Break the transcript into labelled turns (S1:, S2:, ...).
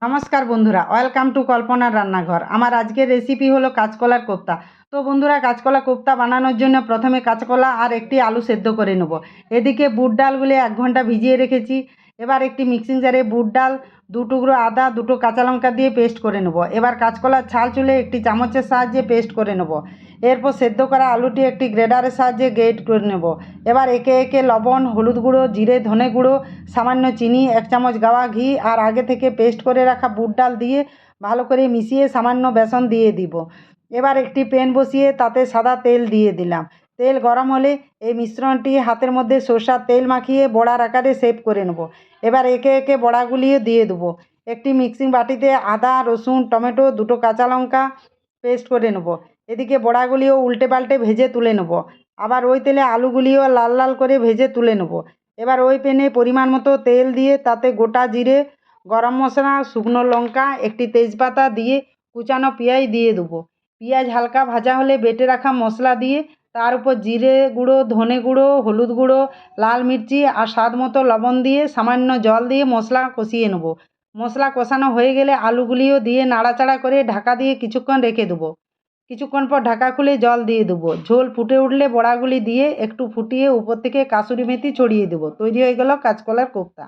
S1: নমস্কার বন্ধুরা, welcome to কল্পনার রান্নাঘর। আমার আজকের রেসিপি হলো কাঁচকলার কোপ্তা। তো বন্ধুরা, কাঁচকলা কোপ্তা বানানোর জন্য প্রথমে কাঁচকলা আর একটি আলু সেদ্ধ করে নেব। এদিকে বুট ডালগুলি 1 ঘন্টা ভিজিয়ে রেখেছি। এবার একটি মিক্সিং জারে বুট ডাল, 2 টুকরো আদা, 2টো কাঁচা লঙ্কা দিয়ে পেস্ট করে নেব। এবার কাঁচকলার ছাল চুলে একটি চামচের সাহায্যে পেস্ট করে নেব। এরপর সেদ্ধ করা আলুটি একটি গ্রেডারের সাহায্যে গ্রেট করে নেব। এবার একে একে লবণ, হলুদ গুঁড়ো, জিরে ধনে গুঁড়ো, সামান্য চিনি, 1 চামচ গাওয়া ঘি আর আগে থেকে পেস্ট করে রাখা বুট ডাল দিয়ে ভালো করে মিশিয়ে সামান্য বেসন দিয়ে দিব। এবার একটি প্যান বসিয়ে তাতে সাদা তেল দিয়ে দিলাম। তেল গরম হলে এই মিশ্রণটি হাতের মধ্যে সরষের তেল মাখিয়ে বড়ার আকারে শেপ করে নেব। এবার একে একে বড়াগুলিও দিয়ে দেবো। একটি মিক্সিং বাটিতে আদা, রসুন, টমেটো, 2টো কাঁচা লঙ্কা পেস্ট করে নেব। এদিকে বড়াগুলিও উল্টে পাল্টে ভেজে তুলে নেব। আবার ওই তেলে আলুগুলিও লাল লাল করে ভেজে তুলে নেব। এবার ওই প্যানে পরিমাণ মতো তেল দিয়ে তাতে গোটা জিরে, গরম মশলা, শুকনো লঙ্কা, একটি তেজপাতা দিয়ে কুচানো পেঁয়াজ দিয়ে দেবো। পেঁয়াজ হালকা ভাজা হলে বেটে রাখা মশলা দিয়ে তার উপর জিরে গুঁড়ো, ধনে গুঁড়ো, হলুদ গুঁড়ো, লাল মির্চি আর স্বাদ মতো লবণ দিয়ে সামান্য জল দিয়ে মশলা কষিয়ে নেব। মশলা কষানো হয়ে গেলে আলুগুলিও দিয়ে নাড়াচাড়া করে ঢাকা দিয়ে কিছুক্ষণ রেখে দেবো। কিছুক্ষণ পর ঢাকা খুলে জল দিয়ে দেবো। ঝোল ফুটে উঠলে বড়াগুলি দিয়ে একটু ফুটিয়ে উপর থেকে কাসুরি মেথি ছড়িয়ে দেবো। তৈরি হয়ে গেল কাঁচকলার কোপ্তা।